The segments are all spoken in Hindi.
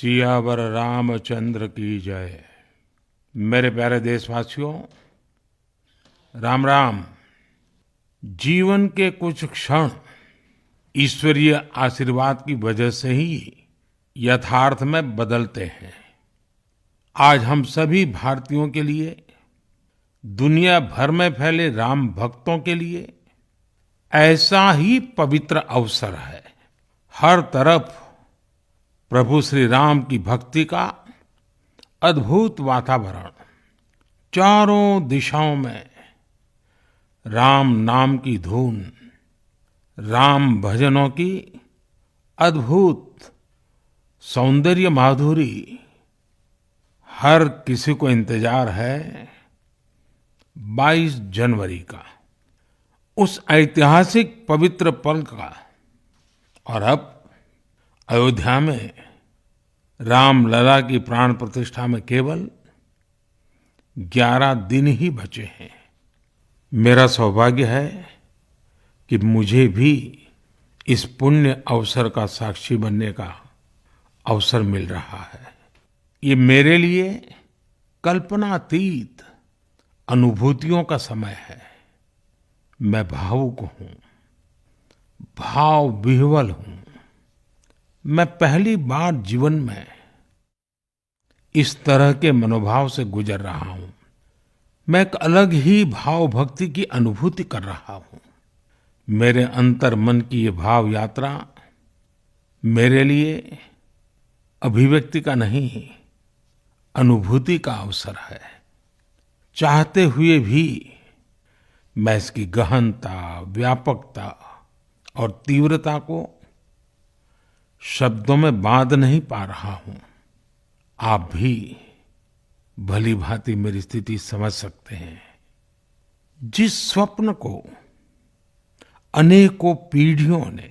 सियावर रामचंद्र की जय। मेरे प्यारे देशवासियों, राम राम। जीवन के कुछ क्षण ईश्वरीय आशीर्वाद की वजह से ही यथार्थ में बदलते हैं। आज हम सभी भारतीयों के लिए, दुनिया भर में फैले राम भक्तों के लिए ऐसा ही पवित्र अवसर है। हर तरफ प्रभु श्री राम की भक्ति का अद्भुत वातावरण, चारों दिशाओं में राम नाम की धुन, राम भजनों की अद्भुत सौंदर्य माधुरी। हर किसी को इंतजार है 22 जनवरी का, उस ऐतिहासिक पवित्र पल का। और अब अयोध्या में रामलला की प्राण प्रतिष्ठा में केवल 11 दिन ही बचे हैं। मेरा सौभाग्य है कि मुझे भी इस पुण्य अवसर का साक्षी बनने का अवसर मिल रहा है। ये मेरे लिए कल्पनातीत अनुभूतियों का समय है। मैं भावुक हूँ, भाव विह्वल हूँ। मैं पहली बार जीवन में इस तरह के मनोभाव से गुजर रहा हूँ। मैं एक अलग ही भाव भक्ति की अनुभूति कर रहा हूँ। मेरे अंतर मन की ये भाव यात्रा मेरे लिए अभिव्यक्ति का नहीं, अनुभूति का अवसर है। चाहते हुए भी मैं इसकी गहनता, व्यापकता और तीव्रता को शब्दों में बांध नहीं पा रहा हूं। आप भी भली भांति मेरी स्थिति समझ सकते हैं। जिस स्वप्न को अनेकों पीढ़ियों ने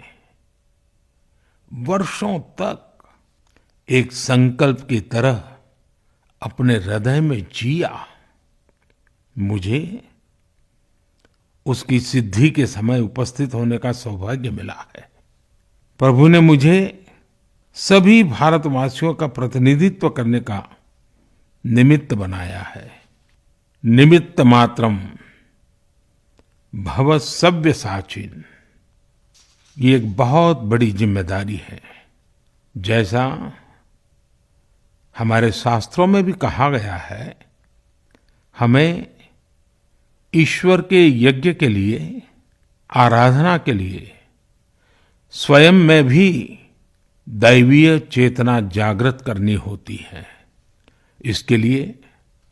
वर्षों तक एक संकल्प की तरह अपने हृदय में जिया, मुझे उसकी सिद्धि के समय उपस्थित होने का सौभाग्य मिला है। प्रभु ने मुझे सभी भारतवासियों का प्रतिनिधित्व करने का निमित्त बनाया है। निमित्त मात्रम भव सव्यसाचिन। ये एक बहुत बड़ी जिम्मेदारी है। जैसा हमारे शास्त्रों में भी कहा गया है, हमें ईश्वर के यज्ञ के लिए, आराधना के लिए स्वयं में भी दैवीय चेतना जागृत करनी होती है। इसके लिए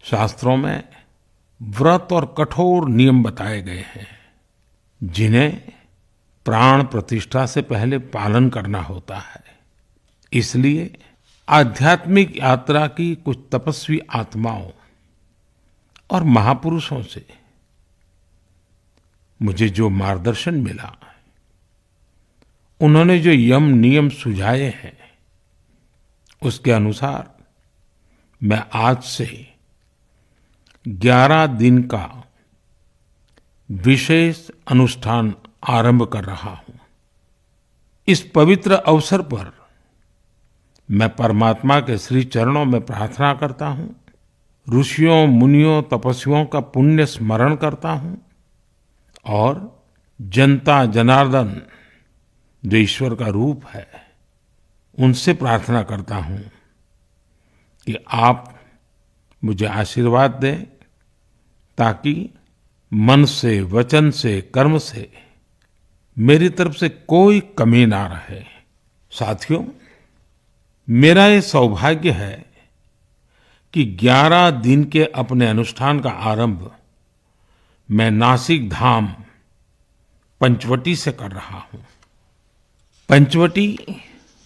शास्त्रों में व्रत और कठोर नियम बताए गए हैं, जिन्हें प्राण प्रतिष्ठा से पहले पालन करना होता है। इसलिए आध्यात्मिक यात्रा की कुछ तपस्वी आत्माओं और महापुरुषों से मुझे जो मार्गदर्शन मिला, उन्होंने जो यम नियम सुझाए हैं, उसके अनुसार मैं आज से 11 दिन का विशेष अनुष्ठान आरंभ कर रहा हूं। इस पवित्र अवसर पर मैं परमात्मा के श्री चरणों में प्रार्थना करता हूं, ऋषियों, मुनियों, तपस्वियों का पुण्य स्मरण करता हूं और जनता जनार्दन, जो ईश्वर का रूप है, उनसे प्रार्थना करता हूं कि आप मुझे आशीर्वाद दें, ताकि मन से, वचन से, कर्म से मेरी तरफ से कोई कमी ना रहे। साथियों, मेरा ये सौभाग्य है कि 11 दिन के अपने अनुष्ठान का आरंभ मैं नासिक धाम पंचवटी से कर रहा हूं। पंचवटी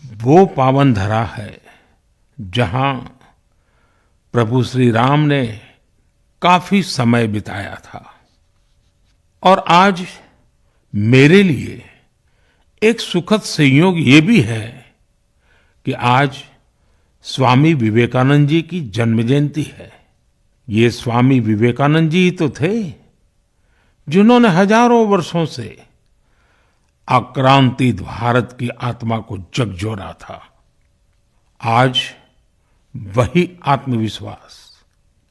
वो पावन धरा है जहां प्रभु श्री राम ने काफी समय बिताया था। और आज मेरे लिए एक सुखद संयोग ये भी है कि आज स्वामी विवेकानंद जी की जन्म जयंती है। ये स्वामी विवेकानंद जी ही तो थे जिन्होंने हजारों वर्षों से आक्रांतित भारत की आत्मा को झकझोरा था। आज वही आत्मविश्वास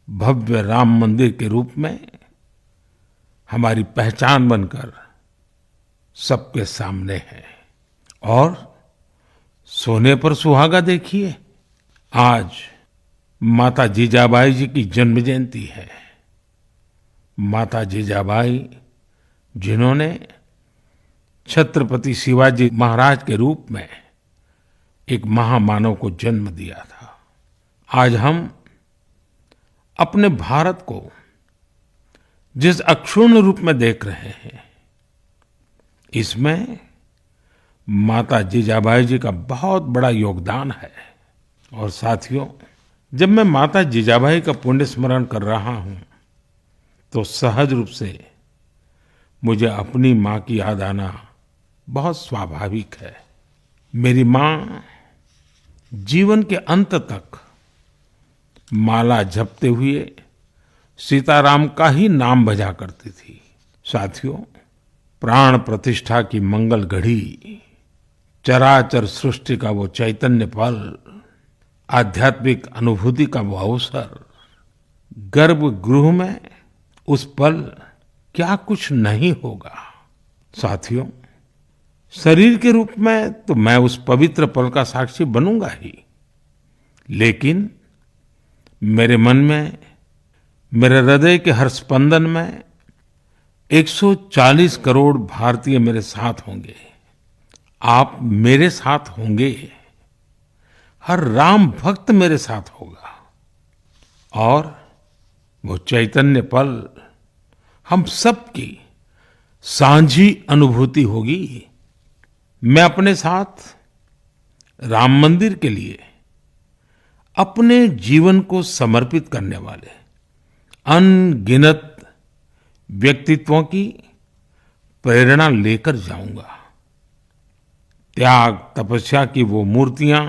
भव्य राम मंदिर के रूप में हमारी पहचान बनकर सबके सामने है। और सोने पर सुहागा देखिए, आज माता जीजाबाई जी की जन्म जयंती है। माता जीजाबाई जिन्होंने छत्रपति शिवाजी महाराज के रूप में एक महामानव को जन्म दिया था। आज हम अपने भारत को जिस अक्षुण्ण रूप में देख रहे हैं, इसमें माता जीजाबाई जी का बहुत बड़ा योगदान है। और साथियों, जब मैं माता जीजाबाई का पुण्य स्मरण कर रहा हूं, तो सहज रूप से मुझे अपनी माँ की याद आना बहुत स्वाभाविक है। मेरी माँ जीवन के अंत तक माला जपते हुए सीताराम का ही नाम भजा करती थी। साथियों, प्राण प्रतिष्ठा की मंगल घड़ी, चराचर सृष्टि का वो चैतन्य पल, आध्यात्मिक अनुभूति का वो अवसर, गर्भगृह में उस पल क्या कुछ नहीं होगा। साथियों, शरीर के रूप में तो मैं उस पवित्र पल का साक्षी बनूंगा ही, लेकिन मेरे मन में, मेरे हृदय के हर स्पंदन में 140 करोड़ भारतीय मेरे साथ होंगे। आप मेरे साथ होंगे, हर राम भक्त मेरे साथ होगा, और वो चैतन्य पल हम सबकी सांझी अनुभूति होगी। मैं अपने साथ राम मंदिर के लिए अपने जीवन को समर्पित करने वाले अनगिनत व्यक्तित्वों की प्रेरणा लेकर जाऊंगा। त्याग तपस्या की वो मूर्तियां,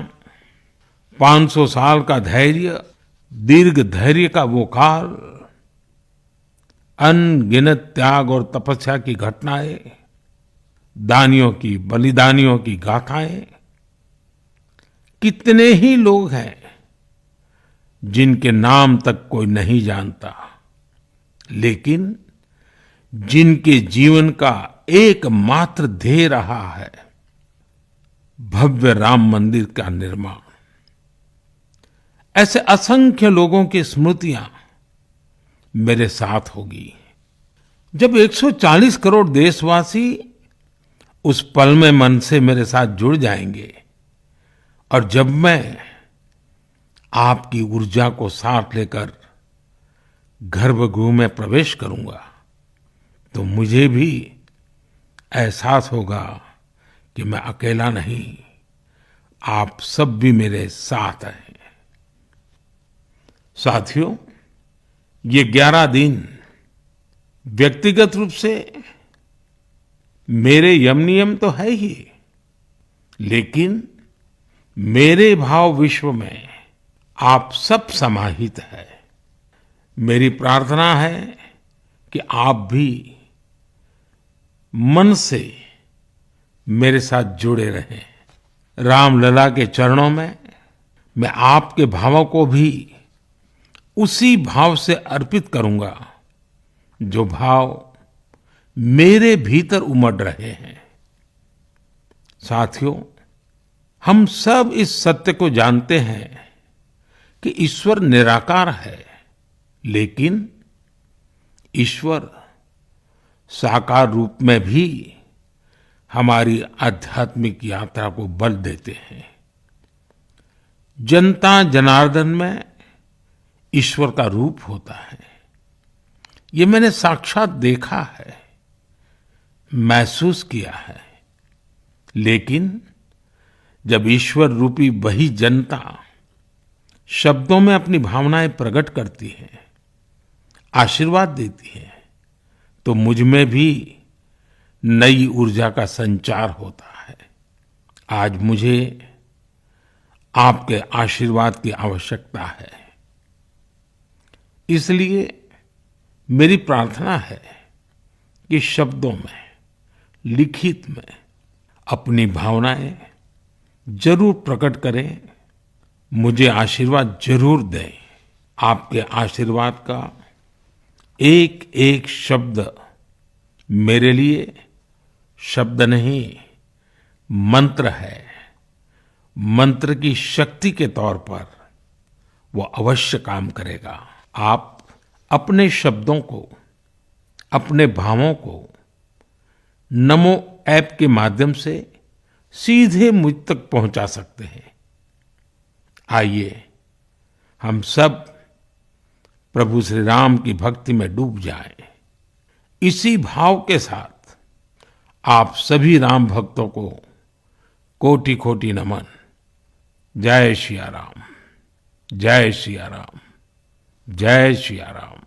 500 साल का धैर्य, दीर्घ धैर्य का वो काल, अनगिनत त्याग और तपस्या की घटनाएं, दानियों की, बलिदानियों की गाथाएं, कितने ही लोग हैं जिनके नाम तक कोई नहीं जानता, लेकिन जिनके जीवन का एकमात्र ध्येय रहा है भव्य राम मंदिर का निर्माण। ऐसे असंख्य लोगों की स्मृतियां मेरे साथ होगी। जब 140 करोड़ देशवासी उस पल में मन से मेरे साथ जुड़ जाएंगे, और जब मैं आपकी ऊर्जा को साथ लेकर गर्भगृह में प्रवेश करूंगा, तो मुझे भी एहसास होगा कि मैं अकेला नहीं, आप सब भी मेरे साथ हैं। साथियों, ये 11 दिन व्यक्तिगत रूप से मेरे यम नियम तो है ही, लेकिन मेरे भाव विश्व में आप सब समाहित है। मेरी प्रार्थना है कि आप भी मन से मेरे साथ जुड़े रहें। रामलला के चरणों में मैं आपके भावों को भी उसी भाव से अर्पित करूंगा जो भाव मेरे भीतर उमड़ रहे हैं। साथियों, हम सब इस सत्य को जानते हैं कि ईश्वर निराकार है, लेकिन ईश्वर साकार रूप में भी हमारी आध्यात्मिक यात्रा को बल देते हैं। जनता जनार्दन में ईश्वर का रूप होता है, ये मैंने साक्षात देखा है, महसूस किया है। लेकिन जब ईश्वर रूपी वही जनता शब्दों में अपनी भावनाएं प्रकट करती है, आशीर्वाद देती है, तो मुझ में भी नई ऊर्जा का संचार होता है। आज मुझे आपके आशीर्वाद की आवश्यकता है, इसलिए मेरी प्रार्थना है कि शब्दों में, लिखित में अपनी भावनाएं जरूर प्रकट करें, मुझे आशीर्वाद जरूर दें। आपके आशीर्वाद का एक एक शब्द मेरे लिए शब्द नहीं, मंत्र है। मंत्र की शक्ति के तौर पर वो अवश्य काम करेगा। आप अपने शब्दों को, अपने भावों को नमो ऐप के माध्यम से सीधे मुझ तक पहुंचा सकते हैं। आइए हम सब प्रभु श्री राम की भक्ति में डूब जाएं। इसी भाव के साथ आप सभी राम भक्तों को कोटि कोटि नमन। जय सिया राम, जय सिया राम, जय सिया राम।